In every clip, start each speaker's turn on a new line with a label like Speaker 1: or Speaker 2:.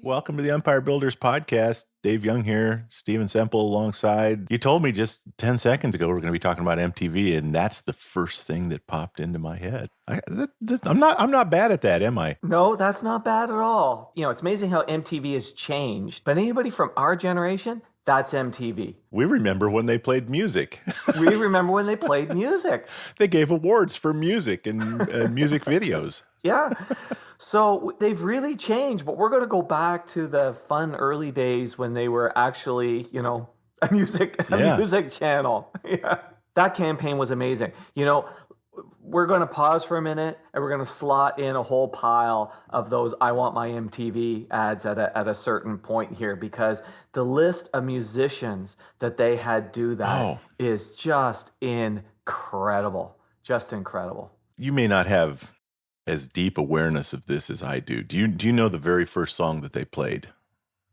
Speaker 1: Welcome to the Empire Builders podcast. Dave Young here, Steven Semple alongside. You told me just 10 seconds ago we're going to be talking about MTV, and that's the first thing that popped into my head. I'm not bad at that, am I?
Speaker 2: No, that's not bad at all. You know, it's amazing how MTV has changed. But anybody from our generation, that's MTV.
Speaker 1: We remember when they played music.
Speaker 2: We remember when they played music.
Speaker 1: They gave awards for music and music videos.
Speaker 2: Yeah. So they've really changed, but we're going to go back to the fun early days when they were actually, a music channel. Yeah. That campaign was amazing. We're going to pause for a minute and we're going to slot in a whole pile of those I Want My MTV ads at a certain point here, because the list of musicians that they had do that is just incredible. Just incredible.
Speaker 1: You may not have as deep awareness of this as I do. Do you know the very first song that they played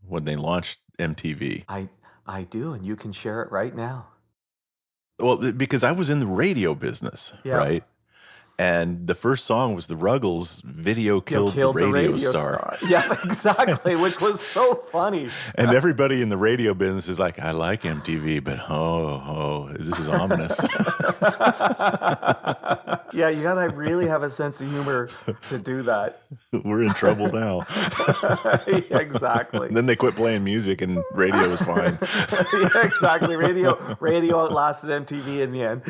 Speaker 1: when they launched MTV?
Speaker 2: I do, and you can share it right now.
Speaker 1: Well, because I was in the radio business, right? And the first song was the Ruggles' Video Killed the Radio Star.
Speaker 2: Yeah, exactly, which was so funny.
Speaker 1: And everybody in the radio business is like, I like MTV, but this is ominous.
Speaker 2: Yeah, you gotta really have a sense of humor to do that.
Speaker 1: We're in trouble now.
Speaker 2: Yeah, exactly.
Speaker 1: And then they quit playing music and radio was fine.
Speaker 2: Yeah, exactly. Radio outlasted MTV in the end.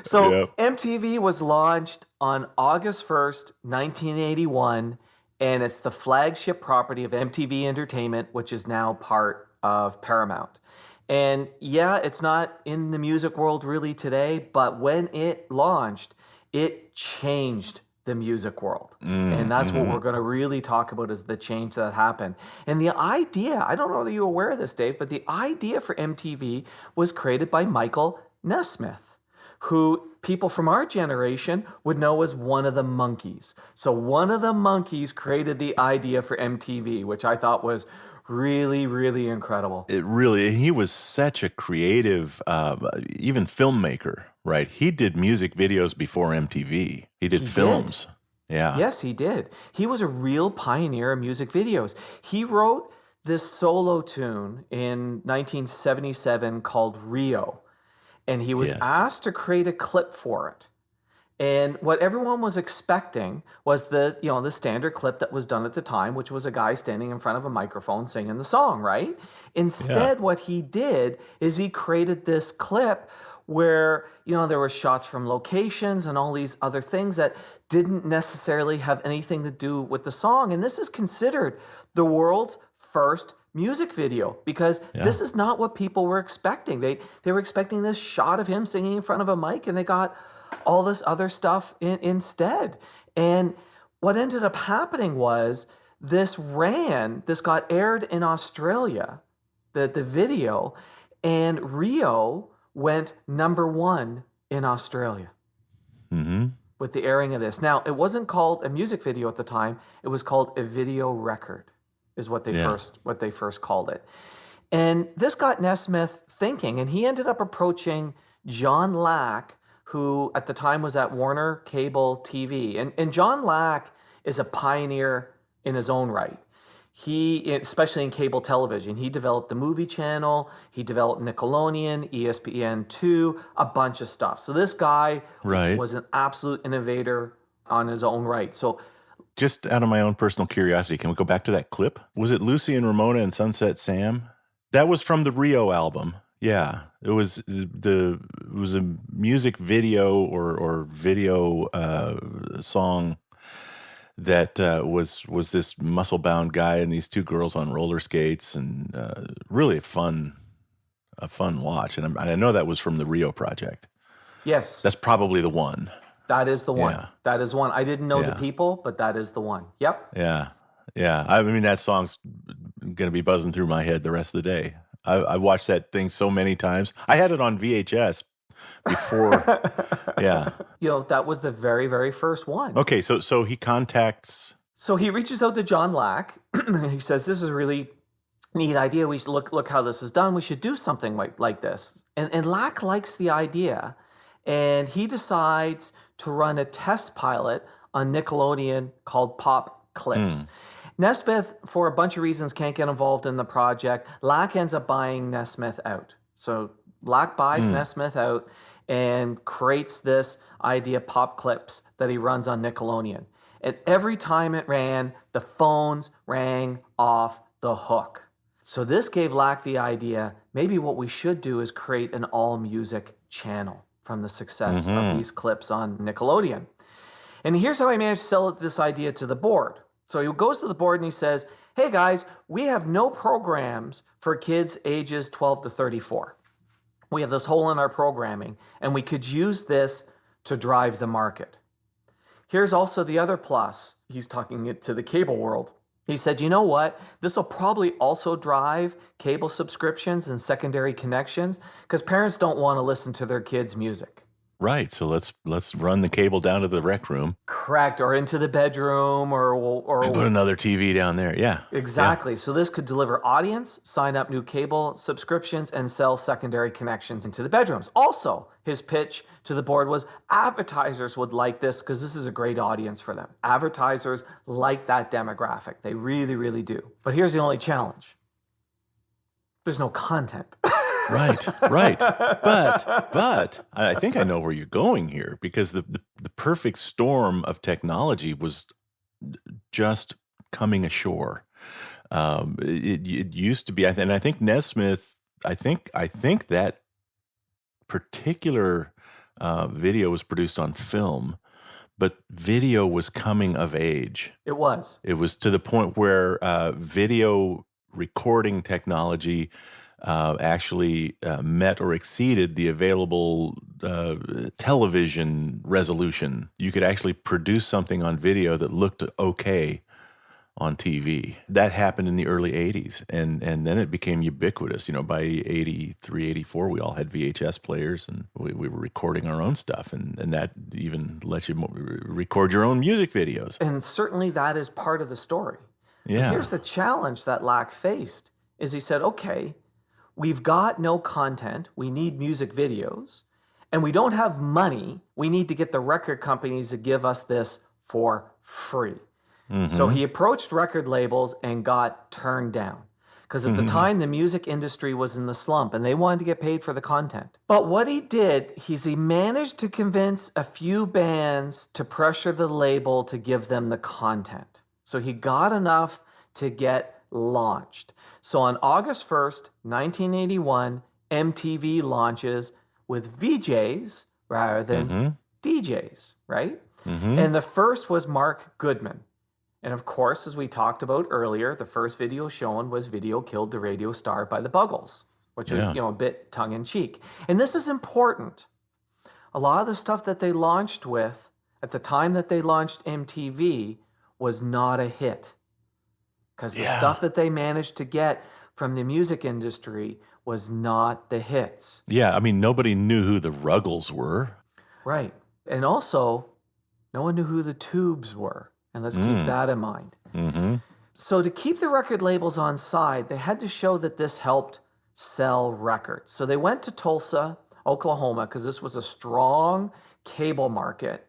Speaker 2: So MTV was launched on August 1st, 1981, and it's the flagship property of MTV Entertainment, which is now part of Paramount. And yeah, it's not in the music world really today, but when it launched, it changed the music world. And that's what we're going to really talk about, is the change that happened. And the idea, I don't know whether you're aware of this, Dave, but the idea for MTV was created by Michael Nesmith, who people from our generation would know as one of the Monkees. So one of the Monkees created the idea for MTV, which I thought was really, really incredible.
Speaker 1: He was such a creative, even filmmaker, right? He did music videos before MTV. He did films. Yeah.
Speaker 2: Yes, he did. He was a real pioneer of music videos. He wrote this solo tune in 1977 called Rio, and he was asked to create a clip for it. And what everyone was expecting was the standard clip that was done at the time, which was a guy standing in front of a microphone singing the song, right? Instead, what he did is he created this clip where, there were shots from locations and all these other things that didn't necessarily have anything to do with the song. And this is considered the world's first music video, because this is not what people were expecting. They were expecting this shot of him singing in front of a mic, and they got all this other stuff instead. And what ended up happening was this got aired in Australia, the video, and Rio went #1 in Australia with the airing of this. Now, it wasn't called a music video at the time. It was called a video record, is what they first called it. And this got Nesmith thinking, and he ended up approaching John Lack, who at the time was at Warner Cable TV. And John Lack is a pioneer in his own right. He, especially in cable television, he developed the Movie Channel, he developed Nickelodeon, ESPN2, a bunch of stuff. So this guy was an absolute innovator on his own right. So
Speaker 1: just out of my own personal curiosity, can we go back to that clip? Was it Lucy and Ramona and Sunset Sam? That was from the Rio album. Yeah, it was a music video or video song that was this muscle-bound guy and these two girls on roller skates, and really a fun watch. And I know that was from the Rio project.
Speaker 2: Yes,
Speaker 1: that's probably the one.
Speaker 2: That is the one. Yeah. That is one. I didn't know the people, but that is the one. Yep.
Speaker 1: Yeah. I mean, that song's gonna be buzzing through my head the rest of the day. I watched that thing so many times. I had it on VHS before.
Speaker 2: That was the very, very first one.
Speaker 1: Okay, so he contacts.
Speaker 2: So he reaches out to John Lack. He says, "This is a really neat idea. We should look how this is done. We should do something like this." And Lack likes the idea, and he decides to run a test pilot on Nickelodeon called Pop Clips. Nesmith, for a bunch of reasons, can't get involved in the project. Lack ends up buying Nesmith out. So Lack buys Nesmith out and creates this idea, Pop Clips, that he runs on Nickelodeon. And every time it ran, the phones rang off the hook. So this gave Lack the idea, maybe what we should do is create an all-music channel from the success of these clips on Nickelodeon. And here's how I managed to sell this idea to the board. So he goes to the board and he says, hey guys, we have no programs for kids ages 12 to 34. We have this hole in our programming, and we could use this to drive the market. Here's also the other plus. He's talking it to the cable world. He said, you know what? This will probably also drive cable subscriptions and secondary connections because parents don't want to listen to their kids' music.
Speaker 1: Right. So let's run the cable down to the rec room.
Speaker 2: Correct. Or into the bedroom or
Speaker 1: put another TV down there. Yeah.
Speaker 2: Exactly.
Speaker 1: Yeah.
Speaker 2: So this could deliver audience, sign up new cable subscriptions, and sell secondary connections into the bedrooms. Also, his pitch to the board was advertisers would like this because this is a great audience for them. Advertisers like that demographic. They really, really do. But here's the only challenge. There's no content.
Speaker 1: Right. But I think I know where you're going here, because the perfect storm of technology was just coming ashore. It used to be, and I think Nesmith, I think that particular video was produced on film, but video was coming of age.
Speaker 2: It was.
Speaker 1: It was to the point where video recording technology actually met or exceeded the available television resolution. You could actually produce something on video that looked okay on TV. That happened in the early 80s, and then it became ubiquitous. By 83, 84, we all had VHS players, and we were recording our own stuff, and that even lets you record your own music videos.
Speaker 2: And certainly that is part of the story.
Speaker 1: Yeah.
Speaker 2: But here's the challenge that Lack faced, is he said, okay, we've got no content, we need music videos, and we don't have money, we need to get the record companies to give us this for free. So he approached record labels and got turned down. Because at the time, the music industry was in the slump and they wanted to get paid for the content. But what he did, he managed to convince a few bands to pressure the label to give them the content. So he got enough to get launched. So on August 1st, 1981, MTV launches with VJs rather than DJs, right? And the first was Mark Goodman. And of course, as we talked about earlier, the first video shown was Video Killed the Radio Star by the Buggles, which was, a bit tongue-in-cheek. And this is important. A lot of the stuff that they launched with, at the time that they launched MTV, was not a hit. Because the stuff that they managed to get from the music industry was not the hits.
Speaker 1: Yeah, I mean, nobody knew who the Ruggles were.
Speaker 2: Right. And also, no one knew who the Tubes were. And let's keep that in mind. So to keep the record labels on side, they had to show that this helped sell records. So they went to Tulsa, Oklahoma, because this was a strong cable market.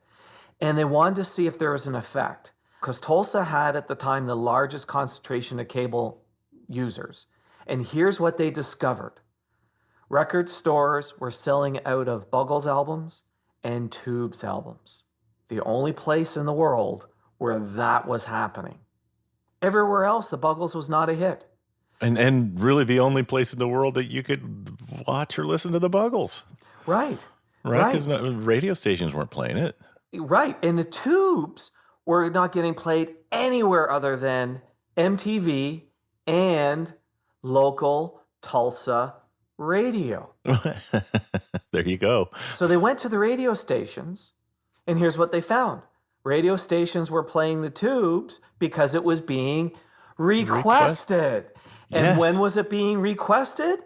Speaker 2: And they wanted to see if there was an effect. Because Tulsa had, at the time, the largest concentration of cable users. And here's what they discovered. Record stores were selling out of Buggles albums and Tubes albums. The only place in the world where that was happening. Everywhere else, the Buggles was not a hit.
Speaker 1: And really the only place in the world that you could watch or listen to the Buggles.
Speaker 2: Right.
Speaker 1: Right, because radio stations weren't playing it.
Speaker 2: Right, and the Tubes were not getting played anywhere other than MTV and local Tulsa radio.
Speaker 1: There you go.
Speaker 2: So they went to the radio stations, and here's what they found. Radio stations were playing the Tubes because it was being requested. And when was it being requested?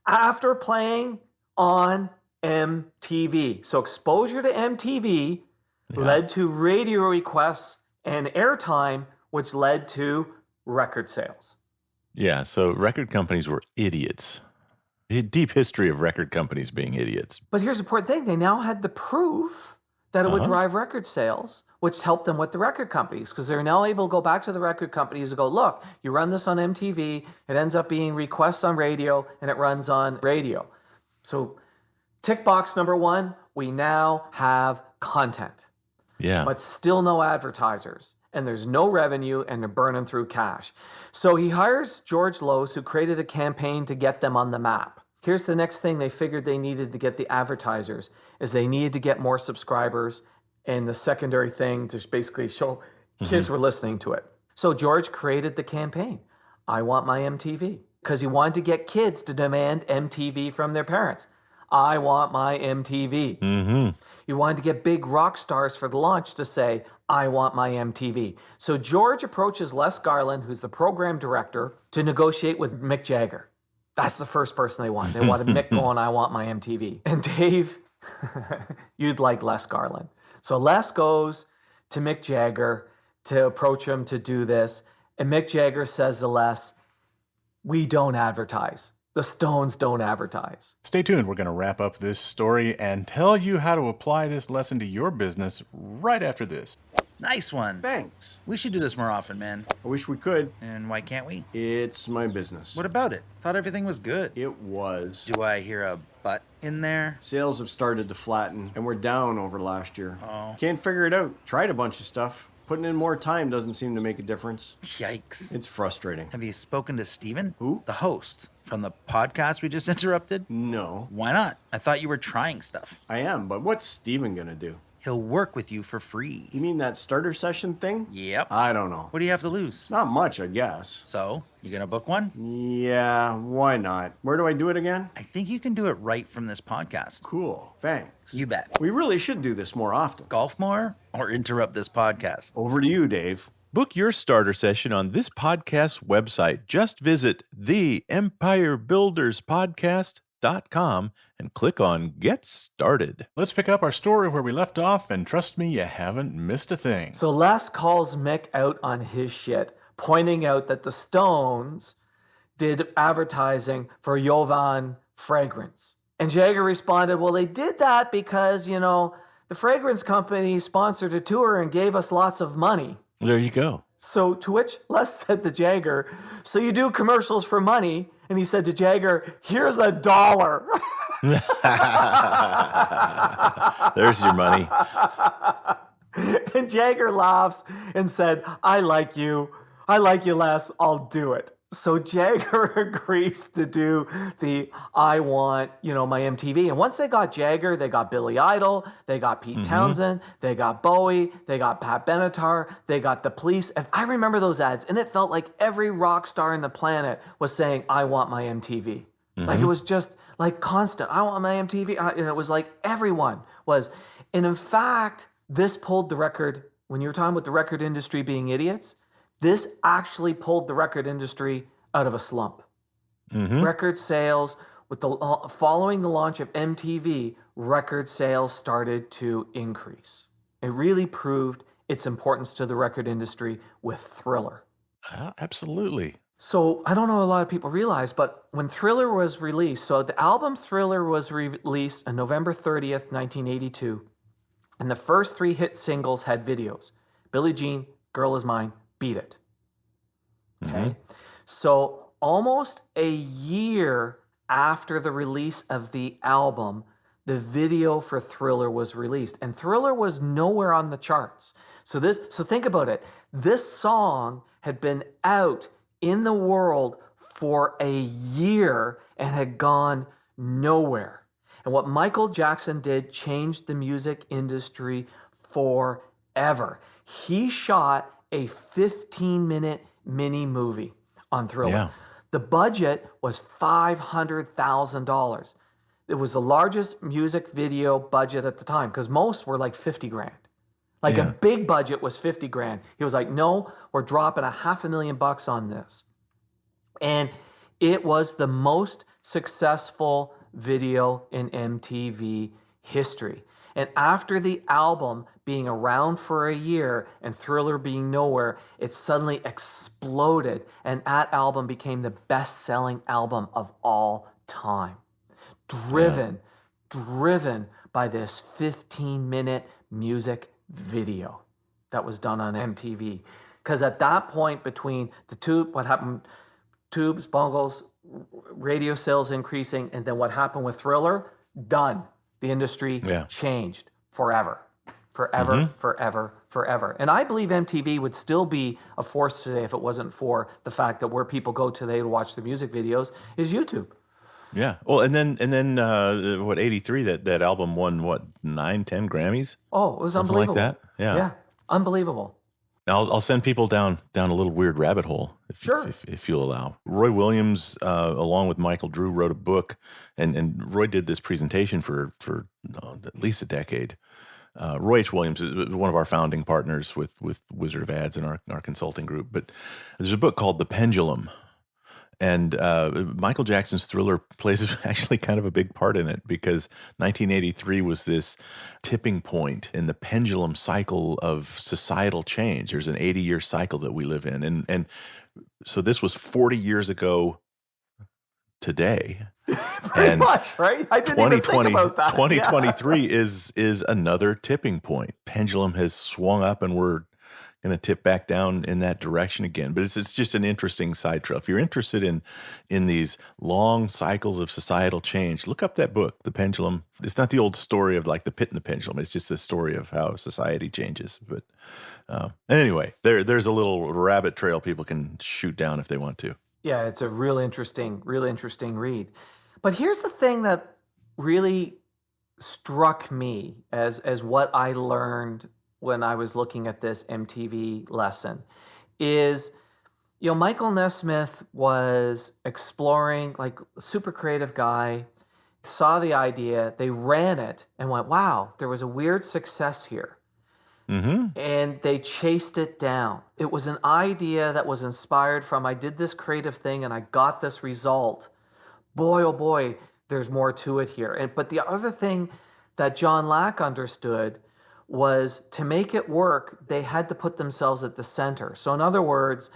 Speaker 2: After playing on MTV. So exposure to MTV led to radio requests and airtime, which led to record sales.
Speaker 1: Yeah, so record companies were idiots. A deep history of record companies being idiots.
Speaker 2: But here's the important thing. They now had the proof that it would drive record sales, which helped them with the record companies, because they're now able to go back to the record companies and go, look, you run this on MTV, it ends up being requests on radio, and it runs on radio. So tick box number one, we now have content.
Speaker 1: Yeah.
Speaker 2: But still no advertisers. And there's no revenue, and they're burning through cash. So he hires George Lose, who created a campaign to get them on the map. Here's the next thing they figured they needed to get the advertisers, is they needed to get more subscribers, and the secondary thing to basically show kids were listening to it. So George created the campaign, I Want My MTV, because he wanted to get kids to demand MTV from their parents. I want my MTV. He wanted to get big rock stars for the launch to say, I want my MTV. So George approaches Les Garland, who's the program director, to negotiate with Mick Jagger. That's the first person they want. They wanted Mick going, I want my MTV. And Dave, you'd like Les Garland. So Les goes to Mick Jagger to approach him to do this. And Mick Jagger says to Les, we don't advertise. The Stones don't advertise.
Speaker 3: Stay tuned. We're going to wrap up this story and tell you how to apply this lesson to your business right after this.
Speaker 4: Nice one.
Speaker 5: Thanks.
Speaker 4: We should do this more often, man.
Speaker 5: I wish we could.
Speaker 4: And why can't we?
Speaker 5: It's my business.
Speaker 4: What about it? Thought everything was good.
Speaker 5: It was.
Speaker 4: Do I hear a but in there?
Speaker 5: Sales have started to flatten, and we're down over last year.
Speaker 4: Oh.
Speaker 5: Can't figure it out. Tried a bunch of stuff. Putting in more time doesn't seem to make a difference.
Speaker 4: Yikes.
Speaker 5: It's frustrating.
Speaker 4: Have you spoken to Steven?
Speaker 5: Who?
Speaker 4: The host from the podcast we just interrupted?
Speaker 5: No.
Speaker 4: Why not? I thought you were trying stuff.
Speaker 5: I am, but what's Steven gonna do?
Speaker 4: He'll work with you for free.
Speaker 5: You mean that starter session thing?
Speaker 4: Yep.
Speaker 5: I don't know.
Speaker 4: What do you have to lose?
Speaker 5: Not much, I guess.
Speaker 4: So, you gonna book one?
Speaker 5: Yeah, why not? Where do I do it again?
Speaker 4: I think you can do it right from this podcast.
Speaker 5: Cool, thanks.
Speaker 4: You bet.
Speaker 5: We really should do this more often.
Speaker 4: Golf more or interrupt this podcast?
Speaker 5: Over to you, Dave.
Speaker 1: Book your starter session on this podcast's website. Just visit theempirebuilderspodcast.com and click on Get Started.
Speaker 3: Let's pick up our story where we left off, and trust me, you haven't missed a thing.
Speaker 2: So Les calls Mick out on his shit, pointing out that the Stones did advertising for Jovan fragrance. And Jagger responded, well, they did that because, the fragrance company sponsored a tour and gave us lots of money.
Speaker 1: There you go.
Speaker 2: So to which Les said to Jagger, so you do commercials for money? And he said to Jagger, here's $1.
Speaker 1: There's your money.
Speaker 2: And Jagger laughs and said, I like you, Les, I'll do it. So Jagger agrees to do the I want, my MTV. And once they got Jagger, they got Billy Idol, they got Pete Townsend, they got Bowie, they got Pat Benatar, they got the Police. And I remember those ads, and it felt like every rock star in the planet was saying, I want my MTV. Like it was just like constant, I want my MTV. And it was like everyone was. And in fact, this pulled the record, when you were talking about the record industry being idiots, this actually pulled the record industry out of a slump. Record sales, following the launch of MTV, record sales started to increase. It really proved its importance to the record industry with Thriller.
Speaker 1: Absolutely.
Speaker 2: So I don't know a lot of people realize, but when Thriller was released, so the album Thriller was released on November 30th, 1982, and the first 3 hit singles had videos. Billie Jean, Girl Is Mine, Beat It. Okay? So almost a year after the release of the album, the video for Thriller was released. And Thriller was nowhere on the charts. So think about it. This song had been out in the world for a year and had gone nowhere. And what Michael Jackson did changed the music industry forever. He shot a 15-minute mini movie on Thriller.
Speaker 1: Yeah.
Speaker 2: The budget was $500,000. It was the largest music video budget at the time, because most were like 50 grand. Like a big budget was 50 grand. He was like, no, we're dropping $500,000 on this. And it was the most successful video in MTV history. And after the album being around for a year and Thriller being nowhere, it suddenly exploded, and that album became the best-selling album of all time. Driven by this 15-minute music video that was done on MTV. Because at that point, between what happened, tubes, bongles, radio sales increasing, and then what happened with Thriller, done. The industry changed forever. Forever. And I believe MTV would still be a force today if it wasn't for the fact that where people go today to watch the music videos is YouTube.
Speaker 1: Yeah. Well, and then what, 83, that album won, what, 9, 10 Grammys?
Speaker 2: Oh, it was
Speaker 1: Something
Speaker 2: unbelievable.
Speaker 1: like that. Yeah.
Speaker 2: Yeah. Unbelievable.
Speaker 1: I'll send people down a little weird rabbit hole if you'll allow. Roy Williams, along with Michael Drew, wrote a book, and Roy did this presentation for at least a decade. Roy H. Williams is one of our founding partners with Wizard of Ads in our consulting group. But there's a book called The Pendulum. And Michael Jackson's Thriller plays actually kind of a big part in it, because 1983 was this tipping point in the pendulum cycle of societal change. There's an 80-year cycle that we live in. And so this was 40 years ago today.
Speaker 2: Pretty much, right? I didn't even think about that.
Speaker 1: 2023 is another tipping point. Pendulum has swung up, and we're going to tip back down in that direction again. But it's just an interesting side trail. If you're interested in these long cycles of societal change, look up that book, The Pendulum. It's not the old story of like the pit and the pendulum. It's just a story of how society changes. But anyway, there's a little rabbit trail people can shoot down if they want to.
Speaker 2: Yeah, it's a real interesting read. But here's the thing that really struck me as what I learned when I was looking at this MTV lesson is, Michael Nesmith was exploring, like, a super creative guy, saw the idea, they ran it and went, wow, there was a weird success here. Mm-hmm. And they chased it down. It was an idea that was inspired from, I did this creative thing and I got this result. Boy, oh boy, there's more to it here. But the other thing that John Lack understood was, to make it work, they had to put themselves at the center. So in other words,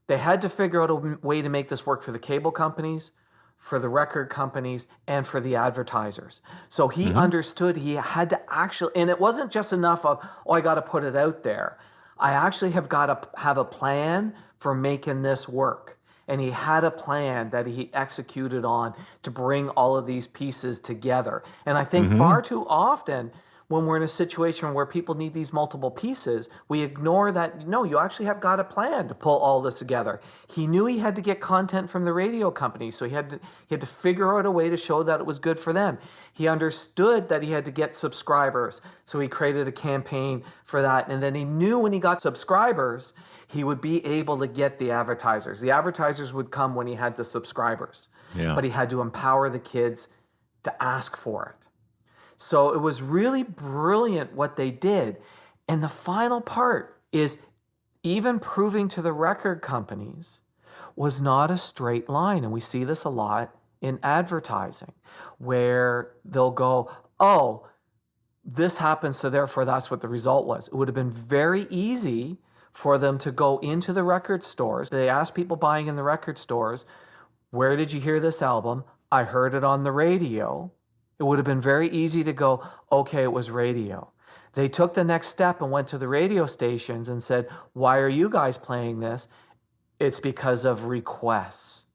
Speaker 2: they had to figure out a way to make this work for the cable companies, for the record companies, and for the advertisers. So he understood he had to actually, and it wasn't just enough of, I got to put it out there. I actually have got to have a plan for making this work. And he had a plan that he executed on to bring all of these pieces together. And I think far too often, when we're in a situation where people need these multiple pieces, we ignore that, no, you actually have got a plan to pull all this together. He knew he had to get content from the radio company, so he had to figure out a way to show that it was good for them. He understood that he had to get subscribers, so he created a campaign for that. And then he knew when he got subscribers, he would be able to get the advertisers. The advertisers would come when he had the subscribers. Yeah. But he had to empower the kids to ask for it. So it was really brilliant what they did. And the final part is, even proving to the record companies was not a straight line. And we see this a lot in advertising, where they'll go, oh, this happens, so therefore that's what the result was. It would have been very easy for them to go into the record stores. They asked people buying in the record stores, where did you hear this album? I heard it on the radio. It would have been very easy to go, okay, it was radio. They took the next step and went to the radio stations and said, why are you guys playing this? It's because of requests.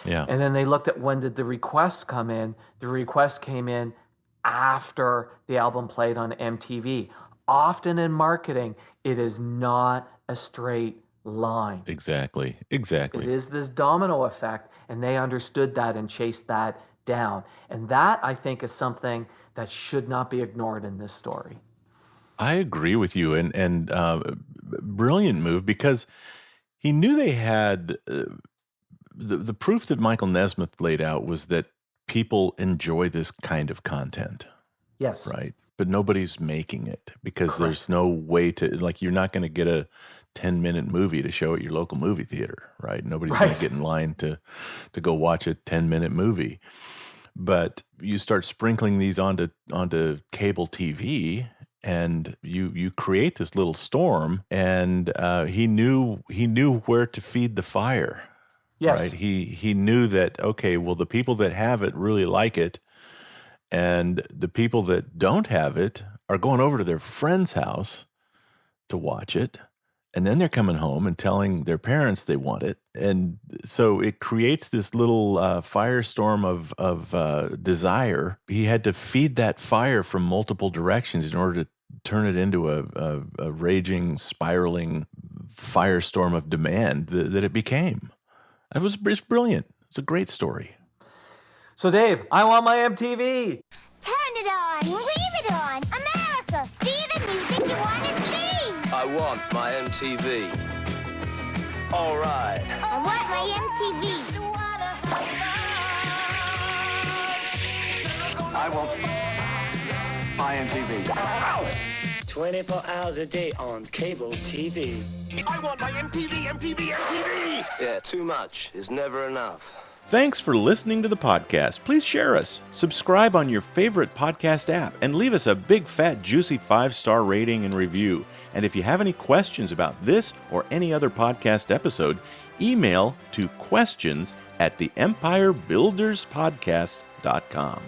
Speaker 2: Yeah. And then they looked at, when did the requests come in? The requests came in after the album played on MTV. Often in marketing, it is not a straight line.
Speaker 1: Exactly. It
Speaker 2: is this domino effect, and they understood that and chased that down. And that, I think, is something that should not be ignored in this story.
Speaker 1: I agree with you, and brilliant move, because he knew they had the proof that Michael Nesmith laid out was that people enjoy this kind of content.
Speaker 2: Yes.
Speaker 1: Right. But nobody's making it, because there's no way to, like, you're not going to get a 10-minute movie to show at your local movie theater, right? Nobody's going to get in line to go watch a 10-minute movie. But you start sprinkling these onto cable TV, and you create this little storm. And he knew where to feed the fire. Yes. Right. He knew that, okay, well, the people that have it really like it, And the people that don't have it are going over to their friend's house to watch it. And then they're coming home and telling their parents they want it. And so it creates this little firestorm of desire. He had to feed that fire from multiple directions in order to turn it into a raging, spiraling firestorm of demand that it became. It's brilliant. It's a great story.
Speaker 2: So, Dave, I want my MTV.
Speaker 6: Turn it on. Leave it on. America, see the music you want to see.
Speaker 7: I want my MTV. All right.
Speaker 6: I want my MTV.
Speaker 7: I want my MTV.
Speaker 8: 24 hours a day on cable TV.
Speaker 7: I want my MTV. Yeah, too much is never enough.
Speaker 1: Thanks for listening to the podcast. Please share us, subscribe on your favorite podcast app, and leave us a big, fat, juicy 5-star rating and review. And if you have any questions about this or any other podcast episode, email to questions@theempirebuilderspodcast.com.